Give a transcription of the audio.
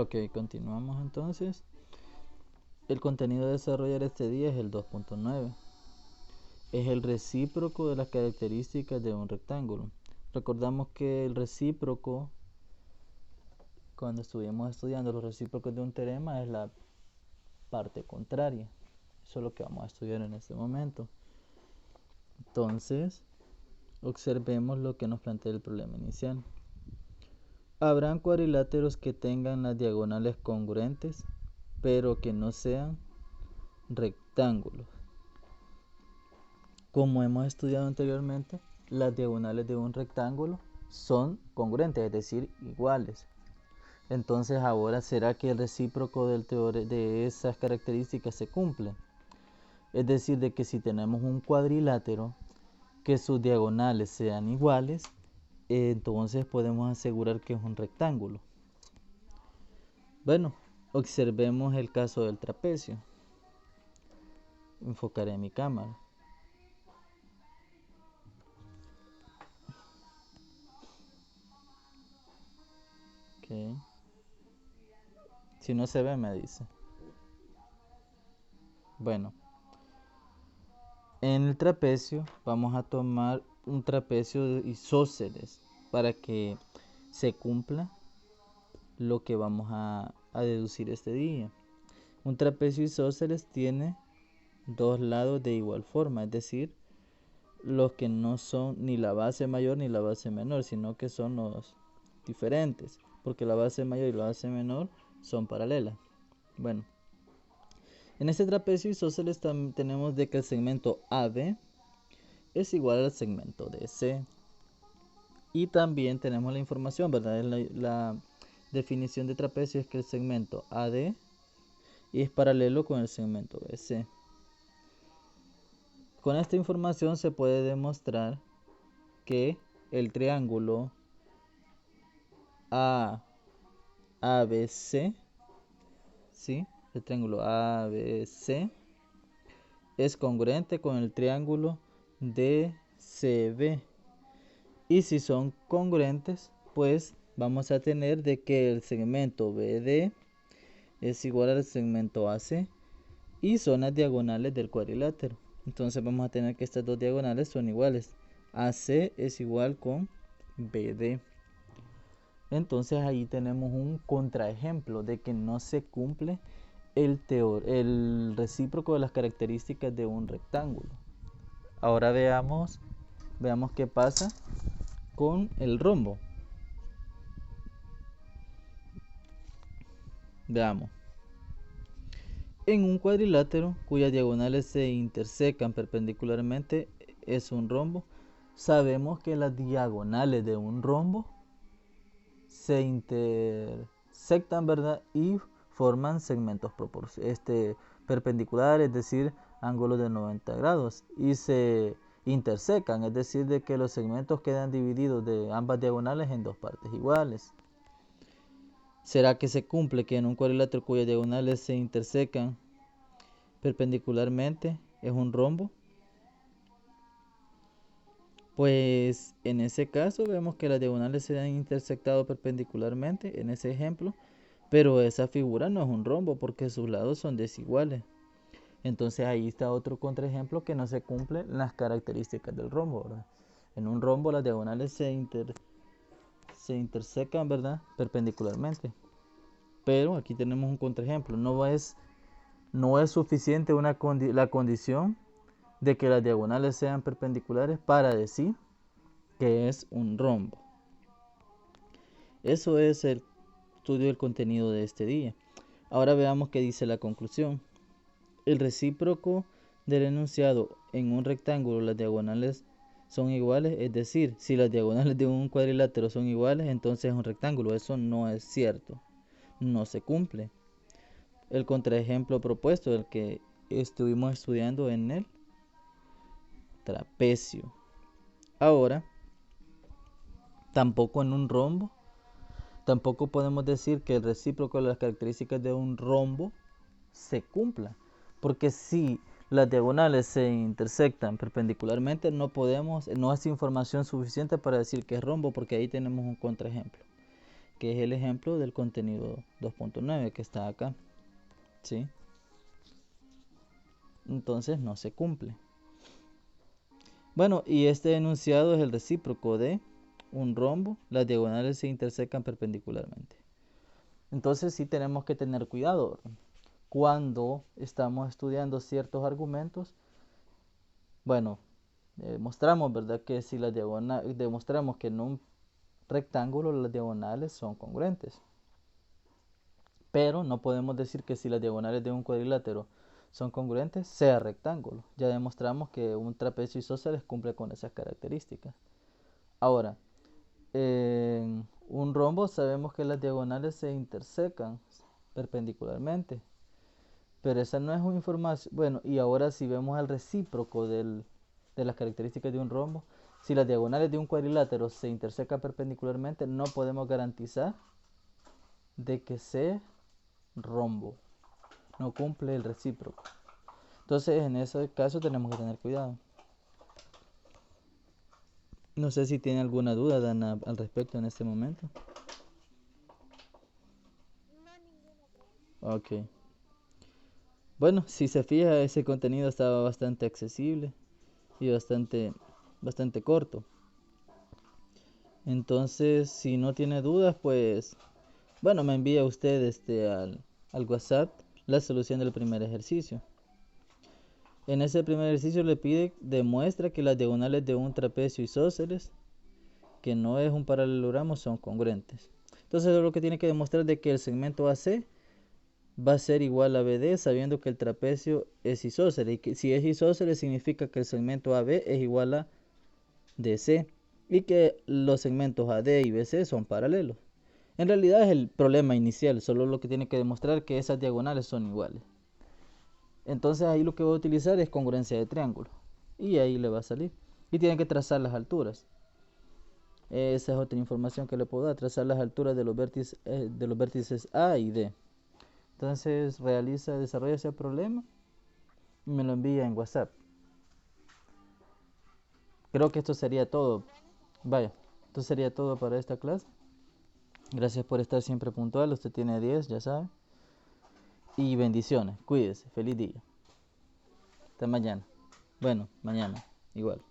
Ok, continuamos entonces. El contenido a desarrollar este día es el 2.9. Es el recíproco de las características de un rectángulo. Recordamos que el recíproco, cuando estuvimos estudiando los recíprocos de un teorema, es la parte contraria. Eso es lo que vamos a estudiar en este momento. Entonces, observemos lo que nos plantea el problema inicial. Habrán cuadriláteros que tengan las diagonales congruentes, pero que no sean rectángulos. Como hemos estudiado anteriormente, las diagonales de un rectángulo son congruentes, es decir, iguales. Entonces ahora, ¿será que el recíproco de esas características se cumple? Es decir, de que si tenemos un cuadrilátero que sus diagonales sean iguales, entonces podemos asegurar que es un rectángulo. Bueno, observemos el caso del trapecio. Enfocaré mi cámara. Okay. Si no se ve, me dice. Bueno, en el trapecio vamos a tomar un trapecio isósceles para que se cumpla lo que vamos a deducir este día. Un trapecio isósceles tiene dos lados de igual forma, es decir, los que no son ni la base mayor ni la base menor, sino que son los diferentes, porque la base mayor y la base menor son paralelas. Bueno, en este trapecio isósceles tenemos de que el segmento AB es igual al segmento DC. Y también tenemos la información, ¿verdad? La definición de trapecio es que el segmento AD es paralelo con el segmento BC. Con esta información se puede demostrar que el triángulo ABC, ¿sí? El triángulo ABC es congruente con el triángulo DCB. Y si son congruentes, pues vamos a tener de que el segmento BD es igual al segmento AC y son las diagonales del cuadrilátero. Entonces vamos a tener que estas dos diagonales son iguales. AC es igual con BD. Entonces ahí tenemos un contraejemplo de que no se cumple el recíproco de las características de un rectángulo. Ahora veamos qué pasa con el rombo. Veamos. En un cuadrilátero cuyas diagonales se intersecan perpendicularmente es un rombo. Sabemos que las diagonales de un rombo se intersectan, ¿verdad? Y forman segmentos perpendiculares, es decir, ángulos de 90 grados. Y se intersecan, es decir, de que los segmentos quedan divididos de ambas diagonales en dos partes iguales. ¿Será que se cumple que en un cuadrilátero cuyas diagonales se intersecan perpendicularmente es un rombo? Pues en ese caso vemos que las diagonales se han intersectado perpendicularmente en ese ejemplo, pero esa figura no es un rombo porque sus lados son desiguales. Entonces ahí está otro contraejemplo que no se cumplen las características del rombo, ¿verdad? En un rombo las diagonales se intersecan, ¿verdad? Perpendicularmente. Pero aquí tenemos un contraejemplo. No es suficiente la condición de que las diagonales sean perpendiculares para decir que es un rombo. Eso es el estudio del contenido de este día. Ahora veamos qué dice la conclusión. El recíproco del enunciado en un rectángulo, las diagonales son iguales, es decir, si las diagonales de un cuadrilátero son iguales, entonces es un rectángulo. Eso no es cierto, no se cumple. El contraejemplo propuesto, el que estuvimos estudiando en el trapecio. Ahora, tampoco en un rombo, tampoco podemos decir que el recíproco de las características de un rombo se cumpla, porque si las diagonales se intersectan perpendicularmente no es información suficiente para decir que es rombo, porque ahí tenemos un contraejemplo. que es el ejemplo del contenido 2.9 que está acá, ¿sí? Entonces no se cumple. Bueno, y este enunciado es el recíproco de un rombo, las diagonales se intersecan perpendicularmente. Entonces sí tenemos que tener cuidado cuando estamos estudiando ciertos argumentos. Bueno, mostramos, ¿verdad? Que si las diagonales, demostramos que en un rectángulo las diagonales son congruentes. Pero no podemos decir que si las diagonales de un cuadrilátero son congruentes, sea rectángulo. Ya demostramos que un trapecio isósceles cumple con esas características. Ahora, en un rombo sabemos que las diagonales se intersecan perpendicularmente. Pero esa no es una información. Bueno, y ahora si vemos el recíproco de las características de un rombo, si las diagonales de un cuadrilátero se intersecan perpendicularmente, no podemos garantizar de que sea rombo. No cumple el recíproco. Entonces, en ese caso tenemos que tener cuidado. No sé si tiene alguna duda, Dana, al respecto en este momento. Ok. Bueno, si se fija, ese contenido estaba bastante accesible y bastante corto. Entonces, si no tiene dudas, pues, bueno, me envía usted al WhatsApp la solución del primer ejercicio. En ese primer ejercicio le pide, demuestra que las diagonales de un trapecio isósceles, que no es un paralelogramo, son congruentes. Entonces, lo que tiene que demostrar es que el segmento AC va a ser igual a BD, sabiendo que el trapecio es isósceles. Y que si es isósceles, significa que el segmento AB es igual a DC. Y que los segmentos AD y BC son paralelos. En realidad es el problema inicial, solo lo que tiene que demostrar que esas diagonales son iguales. Entonces ahí lo que voy a utilizar es congruencia de triángulo. Y ahí le va a salir. Y tiene que trazar las alturas. Esa es otra información que le puedo dar, trazar las alturas de los vértices A y D. Entonces desarrolla ese problema y me lo envía en WhatsApp. Creo que esto sería todo. Vaya, esto sería todo para esta clase. Gracias por estar siempre puntual. Usted tiene 10, ya sabe. Y bendiciones. Cuídese. Feliz día. Hasta mañana. Bueno, mañana. Igual.